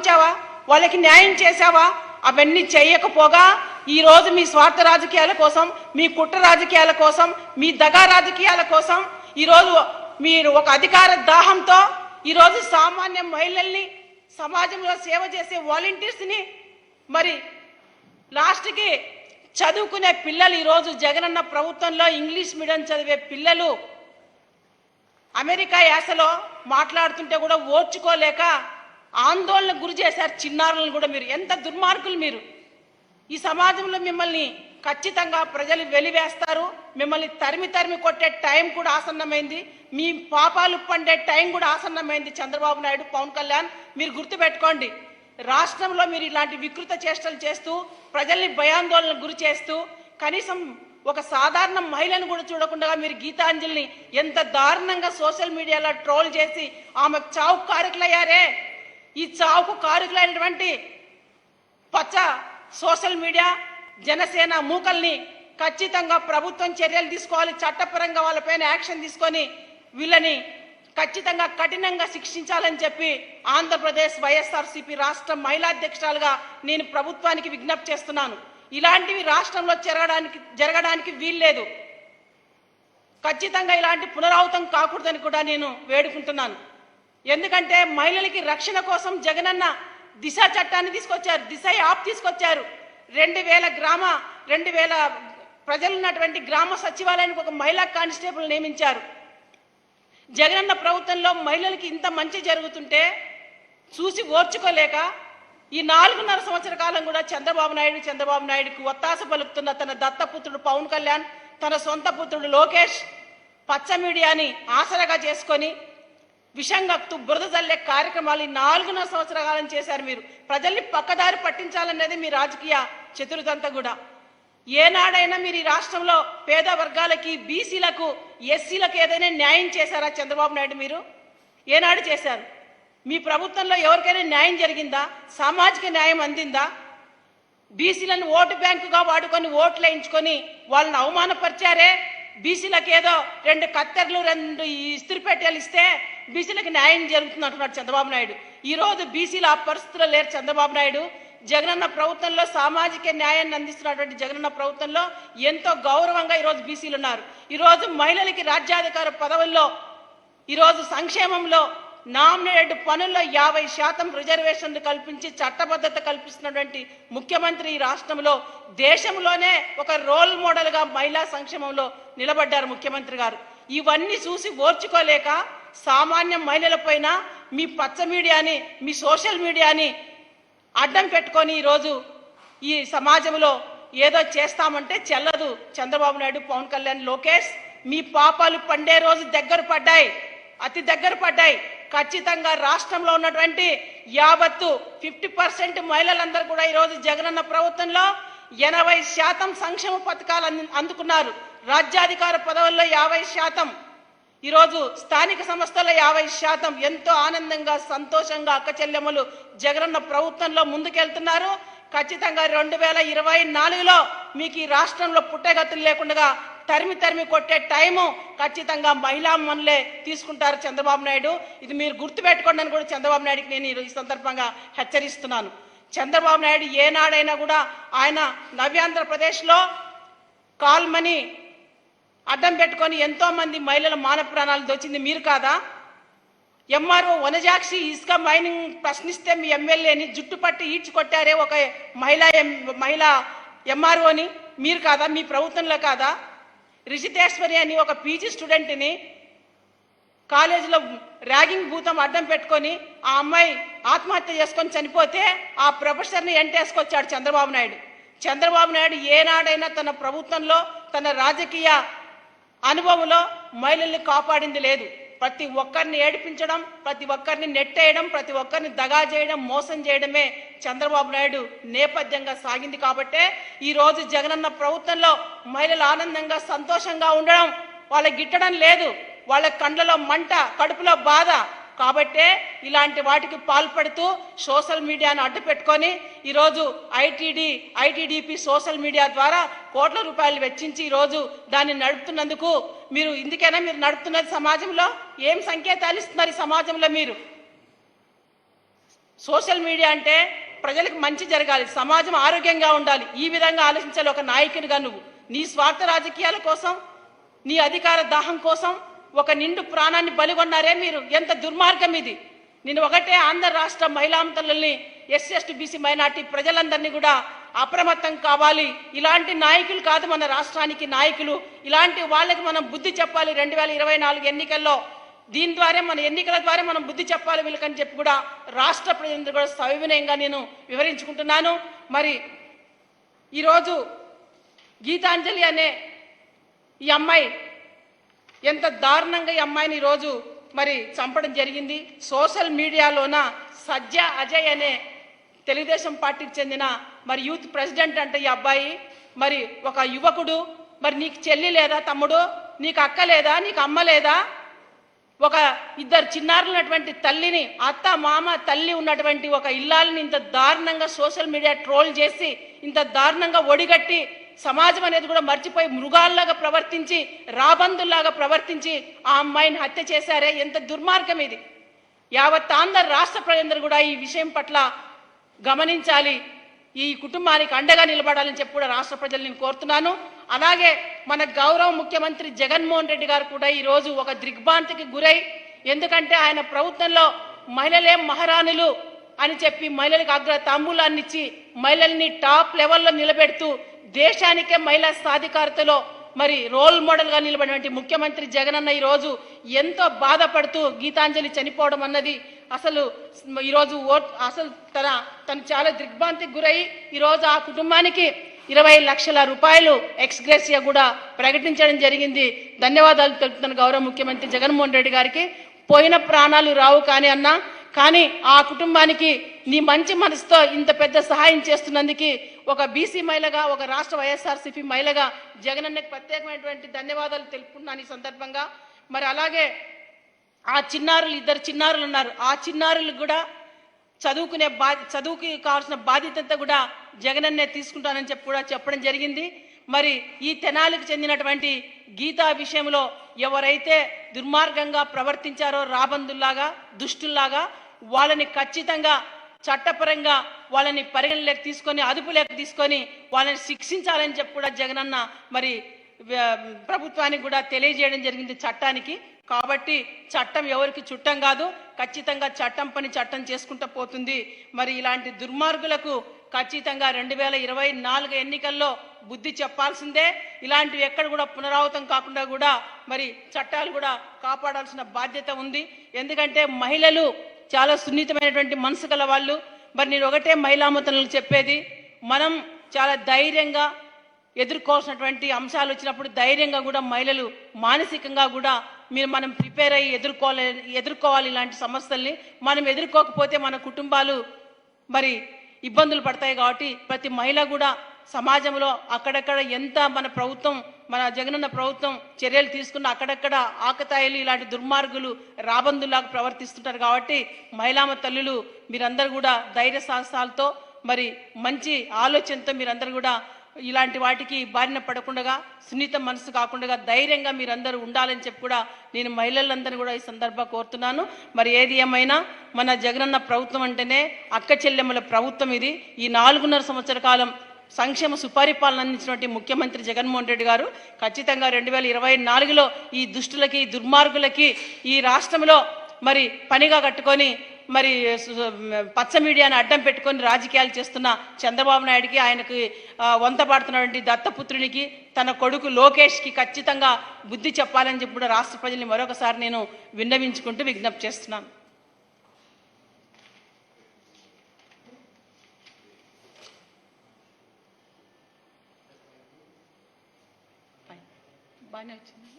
ఆలోచించావా? వాళ్ళకి న్యాయం చేశావా? అవన్నీ చేయకపోగా ఈరోజు మీ స్వార్థ రాజకీయాల కోసం, మీ కుట్ర రాజకీయాల కోసం, మీ దగా రాజకీయాల కోసం ఈరోజు మీరు ఒక అధికార దాహంతో ఈరోజు సామాన్య మహిళల్ని, సమాజంలో సేవ చేసే వాలంటీర్స్ని, మరి లాస్ట్కి చదువుకునే పిల్లలు, ఈరోజు జగనన్న ప్రభుత్వంలో ఇంగ్లీష్ మీడియం చదివే పిల్లలు అమెరికా యాసలో మాట్లాడుతుంటే కూడా ఓర్చుకోలేక ఆందోళనకు గురి చేశారు చిన్నారులను కూడా. మీరు ఎంత దుర్మార్గులు! మీరు ఈ సమాజంలో మిమ్మల్ని ఖచ్చితంగా ప్రజలు వెలివేస్తారు. మిమ్మల్ని తరిమి తరిమి కొట్టే టైం కూడా ఆసన్నమైంది. మీ పాపాలు పండే టైం కూడా ఆసన్నమైంది. చంద్రబాబు నాయుడు, పవన్ కళ్యాణ్, మీరు గుర్తుపెట్టుకోండి. రాష్ట్రంలో మీరు ఇలాంటి వికృత చేష్టలు చేస్తూ, ప్రజల్ని భయాందోళనకు గురి చేస్తూ, కనీసం ఒక సాధారణ మహిళను కూడా చూడకుండా మీరు గీతాంజలిని ఎంత దారుణంగా సోషల్ మీడియాలో ట్రోల్ చేసి ఆమె చావుకు కారకులయ్యారే. ఈ చావుకు కారకులైనటువంటి పచ్చ సోషల్ మీడియా, జనసేన మూకల్ని ఖచ్చితంగా ప్రభుత్వం చర్యలు తీసుకోవాలి. చట్టపరంగా వాళ్ళపైన యాక్షన్ తీసుకొని వీళ్ళని ఖచ్చితంగా కఠినంగా శిక్షించాలని చెప్పి ఆంధ్రప్రదేశ్ వైఎస్ఆర్సీపీ రాష్ట్ర మహిళా అధ్యక్షురాలుగా నేను ప్రభుత్వానికి విజ్ఞప్తి చేస్తున్నాను. ఇలాంటివి రాష్ట్రంలో జరగడానికి వీల్లేదు. ఖచ్చితంగా ఇలాంటి పునరావృతం కాకూడదని కూడా నేను వేడుకుంటున్నాను. ఎందుకంటే మహిళలకి రక్షణ కోసం జగనన్న దిశ చట్టాన్ని తీసుకొచ్చారు, దిశ యాప్ తీసుకొచ్చారు. 2000 ప్రజలు ఉన్నటువంటి గ్రామ సచివాలయానికి ఒక మహిళా కానిస్టేబుల్ నియమించారు. జగనన్న ప్రభుత్వంలో మహిళలకి ఇంత మంచి జరుగుతుంటే చూసి ఓర్చుకోలేక ఈ 4.5 సంవత్సర కాలం కూడా చంద్రబాబు నాయుడుకి ఒత్తాస పలుకుతున్న తన దత్తపుత్రుడు పవన్ కళ్యాణ్, తన సొంత పుత్రుడు లోకేష్ పచ్చ మీడియాని ఆసరగా చేసుకొని విషంగక్తు బురద జల్లే కార్యక్రమాలు 4.5 సంవత్సర కాలం చేశారు. మీరు ప్రజల్ని పక్కదారి పట్టించాలనేది మీ రాజకీయ చతురతంతా కూడా. ఏనాడైనా మీరు ఈ రాష్ట్రంలో పేద వర్గాలకి, బీసీలకు, ఎస్సీలకు ఏదైనా న్యాయం చేశారా చంద్రబాబు నాయుడు? మీరు ఏనాడు చేశారు? మీ ప్రభుత్వంలో ఎవరికైనా న్యాయం జరిగిందా? సామాజిక న్యాయం అందిందా? బీసీలను ఓటు బ్యాంకుగా వాడుకొని ఓట్లు వేయించుకొని వాళ్ళని అవమానపరిచారే. బీసీలకు ఏదో 2 కత్తెరలు 2 ఇస్త్రీ పెట్టెలు ఇస్తే బీసీలకు న్యాయం జరుగుతుంది అంటున్నాడు చంద్రబాబు నాయుడు. ఈరోజు బీసీలు ఆ పరిస్థితుల్లో లేరు. చంద్రబాబు నాయుడు జగనన్న ప్రభుత్వంలో సామాజిక న్యాయాన్ని అందిస్తున్నటువంటి జగనన్న ప్రభుత్వంలో ఎంతో గౌరవంగా ఈరోజు బీసీలు ఉన్నారు. ఈరోజు మహిళలకి రాజ్యాధికార పదవుల్లో, ఈరోజు సంక్షేమంలో, నామినేటెడ్ పనుల్లో 50% రిజర్వేషన్లు కల్పించి చట్టబద్ధత కల్పిస్తున్నటువంటి ముఖ్యమంత్రి ఈ రాష్ట్రంలో, దేశంలోనే ఒక రోల్ మోడల్గా మహిళా సంక్షేమంలో నిలబడ్డారు ముఖ్యమంత్రి గారు. ఇవన్నీ చూసి ఓర్చుకోలేక సామాన్య మహిళలపైన మీ పచ్చ మీడియాని, మీ సోషల్ మీడియాని అడ్డం పెట్టుకొని ఈరోజు ఈ సమాజంలో ఏదో చేస్తామంటే చెల్లదు. చంద్రబాబు నాయుడు, పవన్ కళ్యాణ్, లోకేష్, మీ పాపాలు పండే రోజు దగ్గర పడ్డాయి, అతి దగ్గర పడ్డాయి. ఖచ్చితంగా రాష్ట్రంలో ఉన్నటువంటి 50% మహిళలందరూ కూడా ఈరోజు జగనన్న ప్రభుత్వంలో 80% సంక్షేమ పథకాలు అందుకున్నారు. రాజ్యాధికార పదవుల్లో 50%, ఈరోజు స్థానిక సంస్థల్లో 50%. ఎంతో ఆనందంగా, సంతోషంగా అక్క చెల్లెమ్మలు జగనన్న ప్రభుత్వంలో ముందుకెళ్తున్నారు. ఖచ్చితంగా 2024లో మీకు ఈ రాష్ట్రంలో పుట్టగతులు లేకుండా తరిమి కొట్టే టైము ఖచ్చితంగా మహిళా మనులే తీసుకుంటారు చంద్రబాబు నాయుడు. ఇది మీరు గుర్తుపెట్టుకోండి అని కూడా చంద్రబాబు నాయుడుకి నేను ఈ సందర్భంగా హెచ్చరిస్తున్నాను. చంద్రబాబు నాయుడు ఏనాడైనా కూడా ఆయన నవ్యాంధ్రప్రదేశ్లో కాల్మని అడ్డం పెట్టుకొని ఎంతో మంది మహిళల మానవ ప్రాణాలు దోచింది మీరు కాదా? ఎంఆర్ఓ వనజాక్షి ఇసుక మైనింగ్ ప్రశ్నిస్తే మీ ఎమ్మెల్యేని జుట్టు పట్టి ఈడ్చుకొట్టారే ఒక మహిళా ఎంఆర్ఓని మీరు కాదా? మీ ప్రభుత్వంలో కాదా? రిషితేశ్వరి అని ఒక పీజీ స్టూడెంట్ని కాలేజీలో ర్యాగింగ్ భూతం అడ్డం పెట్టుకొని ఆ అమ్మాయి ఆత్మహత్య చేసుకొని చనిపోతే ఆ ప్రొఫెసర్ని ఎంటేసుకొచ్చాడు చంద్రబాబు నాయుడు. చంద్రబాబు నాయుడు ఏనాడైనా తన ప్రభుత్వంలో, తన రాజకీయ అనుభవంలో మహిళల్ని కాపాడింది లేదు. ప్రతి ఒక్కరిని ఏడిపించడం, ప్రతి ఒక్కరిని నెట్టేయడం, ప్రతి ఒక్కరిని దగా చేయడం, మోసం చేయడమే చంద్రబాబు నాయుడు నేపథ్యంగా సాగింది. కాబట్టే ఈరోజు జగనన్న ప్రభుత్వంలో మహిళలు ఆనందంగా, సంతోషంగా ఉండడం వాళ్ళకి గిట్టడం లేదు. వాళ్ళ కండ్లలో మంట, కడుపులో బాధ. కాబట్టే ఇలాంటి వాటికి పాల్పడుతూ సోషల్ మీడియాను అడ్డు పెట్టుకొని ఈరోజు ఐటీడీపీ సోషల్ మీడియా ద్వారా కోట్ల రూపాయలు వెచ్చించి ఈరోజు దాన్ని నడుపుతున్నందుకు మీరు ఇందుకైనా మీరు నడుపుతున్నది సమాజంలో ఏం సంకేతాలు ఇస్తున్నారు? ఈ సమాజంలో మీరు సోషల్ మీడియా అంటే ప్రజలకు మంచి జరగాలి, సమాజం ఆరోగ్యంగా ఉండాలి, ఈ విధంగా ఆలోచించాలి ఒక నాయకునిగా. నువ్వు నీ స్వార్థ రాజకీయాల కోసం, నీ అధికార దాహం కోసం ఒక నిండు ప్రాణాన్ని బలిగొన్నారే మీరు. ఎంత దుర్మార్గం ఇది. నేను ఒకటే ఆంధ్ర రాష్ట్ర మహిళాంతలని, ఎస్సీ ఎస్టీ బీసీ మైనార్టీ ప్రజలందరినీ కూడా అప్రమత్తం కావాలి. ఇలాంటి నాయకులు కాదు మన రాష్ట్రానికి నాయకులు. ఇలాంటి వాళ్ళకి మనం బుద్ధి చెప్పాలి 2024 ఎన్నికల్లో. దీని ద్వారా మన ఎన్నికల ద్వారా మనం బుద్ధి చెప్పాలి వీళ్ళకని చెప్పి కూడా రాష్ట్ర ప్రజలందరూ కూడా సవినయంగా నేను వివరించుకుంటున్నాను. మరి ఈరోజు గీతాంజలి అనే ఈ అమ్మాయి ఎంత దారుణంగా ఈ అమ్మాయిని ఈరోజు మరి చంపడం జరిగింది. సోషల్ మీడియాలోన సజ్జ అజయ్ అనే తెలుగుదేశం పార్టీకి చెందిన మరి యూత్ ప్రెసిడెంట్ అంటే ఈ అబ్బాయి, మరి ఒక యువకుడు, మరి నీకు చెల్లి లేదా తమ్ముడు, నీకు అక్క లేదా, నీకు అమ్మ లేదా, ఒక ఇద్దరు చిన్నారులున్నటువంటి తల్లిని, అత్త మామ తల్లి ఉన్నటువంటి ఒక ఇల్లాలని ఇంత దారుణంగా సోషల్ మీడియా ట్రోల్ చేసి, ఇంత దారుణంగా ఒడిగట్టి సమాజం అనేది కూడా మర్చిపోయి మృగాల్లాగా ప్రవర్తించి, రాబందుల్లాగా ప్రవర్తించి ఆ అమ్మాయిని హత్య చేశారే, ఎంత దుర్మార్గం ఇది. యావత్ ఆంధ్ర రాష్ట్ర ప్రజలందరూ కూడా ఈ విషయం పట్ల గమనించాలి, ఈ కుటుంబానికి అండగా నిలబడాలని చెప్పి కూడా రాష్ట్ర ప్రజలు నేను కోరుతున్నాను. అలాగే మన గౌరవ ముఖ్యమంత్రి జగన్మోహన్ రెడ్డి గారు కూడా ఈరోజు ఒక దిగ్భ్రాంతికి గురై, ఎందుకంటే ఆయన ప్రభుత్వంలో మహిళలే మహారాణులు అని చెప్పి మహిళలకు అగ్ర తాంబూలాన్ని ఇచ్చి మహిళల్ని టాప్ లెవెల్లో నిలబెడుతూ దేశానికే మహిళా సాధికారతలో మరి రోల్ మోడల్గా నిలబడినటువంటి ముఖ్యమంత్రి జగనన్న ఈరోజు ఎంతో బాధపడుతూ గీతాంజలి చనిపోవడం అన్నది అసలు ఈరోజు అసలు తను చాలా దిగ్భ్రాంతికి గురై ఈరోజు ఆ కుటుంబానికి 20 లక్షల రూపాయలు ఎక్స్గ్రేసియా కూడా ప్రకటించడం జరిగింది. ధన్యవాదాలు తెలుపుతున్న గౌరవ ముఖ్యమంత్రి జగన్మోహన్ రెడ్డి గారికి. పోయిన ప్రాణాలు రావు కానీ అన్నా, కానీ ఆ కుటుంబానికి నీ మంచి మనసుతో ఇంత పెద్ద సహాయం చేస్తున్నందుకు ఒక బీసీ మహిళగా, ఒక రాష్ట్ర వైఎస్ఆర్సీపీ మహిళగా జగనన్నకి ప్రత్యేకమైనటువంటి ధన్యవాదాలు తెలుపుకున్నాను ఈ సందర్భంగా. మరి అలాగే ఆ చిన్నారులు, ఇద్దరు చిన్నారులు ఉన్నారు, ఆ చిన్నారులు కూడా చదువుకి కావాల్సిన బాధ్యత కూడా జగనన్నే తీసుకుంటానని చెప్పి కూడా చెప్పడం జరిగింది. మరి ఈ తెనాలికి చెందినటువంటి గీతా విషయంలో ఎవరైతే దుర్మార్గంగా ప్రవర్తించారో, రాబందుల్లాగా దుష్టుల్లాగా, వాళ్ళని ఖచ్చితంగా చట్టపరంగా వాళ్ళని పరిగణలోకి తీసుకొని, అదుపులోకి తీసుకొని వాళ్ళని శిక్షించాలని చెప్పి కూడా జగనన్న మరి ప్రభుత్వానికి కూడా తెలియజేయడం జరిగింది, చట్టానికి. కాబట్టి చట్టం ఎవరికి చుట్టం కాదు, ఖచ్చితంగా చట్టం పని చట్టం చేసుకుంటూ పోతుంది. మరి ఇలాంటి దుర్మార్గులకు ఖచ్చితంగా 2024 ఎన్నికల్లో బుద్ధి చెప్పాల్సిందే. ఇలాంటివి ఎక్కడ కూడా పునరావృతం కాకుండా కూడా మరి చట్టాలు కూడా కాపాడాల్సిన బాధ్యత ఉంది. ఎందుకంటే మహిళలు చాలా సున్నితమైనటువంటి మనసు గల వాళ్ళు. మరి నేను ఒకటే మహిళామతలకు చెప్పేది, మనం చాలా ధైర్యంగా ఎదుర్కోవాల్సినటువంటి అంశాలు వచ్చినప్పుడు ధైర్యంగా కూడా మహిళలు మానసికంగా కూడా మనం ప్రిపేర్ అయ్యి ఎదుర్కోవాలి ఇలాంటి సమస్యల్ని. మనం ఎదుర్కోకపోతే మన కుటుంబాలు మరి ఇబ్బందులు పడతాయి. కాబట్టి ప్రతి మహిళ కూడా సమాజంలో అక్కడక్కడ ఎంత మన ప్రభుత్వం, మన జగనన్న ప్రభుత్వం చర్యలు తీసుకున్న అక్కడక్కడ ఆకతాయిలు, ఇలాంటి దుర్మార్గులు రాబందులాగా ప్రవర్తిస్తుంటారు. కాబట్టి మహిళామ తల్లులు మీరందరూ కూడా ధైర్య సాహసాలతో మరి మంచి ఆలోచనతో మీరందరూ కూడా ఇలాంటి వాటికి బారిన పడకుండా, సున్నిత మనసు కాకుండా ధైర్యంగా మీరందరూ ఉండాలని చెప్పి కూడా నేను మహిళలందరినీ కూడా ఈ సందర్భంగా కోరుతున్నాను. మరి ఏది ఏమైనా మన జగనన్న ప్రభుత్వం అంటేనే అక్క చెల్లెమ్మల ప్రభుత్వం ఇది. ఈ 4.5 సంవత్సర కాలం సంక్షేమ సుపరిపాలన అందించినటువంటి ముఖ్యమంత్రి జగన్మోహన్ రెడ్డి గారు ఖచ్చితంగా 2024లో ఈ దుష్టులకి, దుర్మార్గులకి ఈ రాష్ట్రంలో మరి పనిగా కట్టుకొని మరి పచ్చ మీడియాను అడ్డం పెట్టుకొని రాజకీయాలు చేస్తున్న చంద్రబాబు నాయుడికి, ఆయనకి వంత పాడుతున్నటువంటి దత్తపుత్రునికి, తన కొడుకు లోకేష్కి ఖచ్చితంగా బుద్ధి చెప్పాలని చెప్పి కూడా రాష్ట్ర ప్రజల్ని మరొకసారి నేను విన్నవించుకుంటూ విజ్ఞప్తి చేస్తున్నాను. బాగానే వచ్చింది.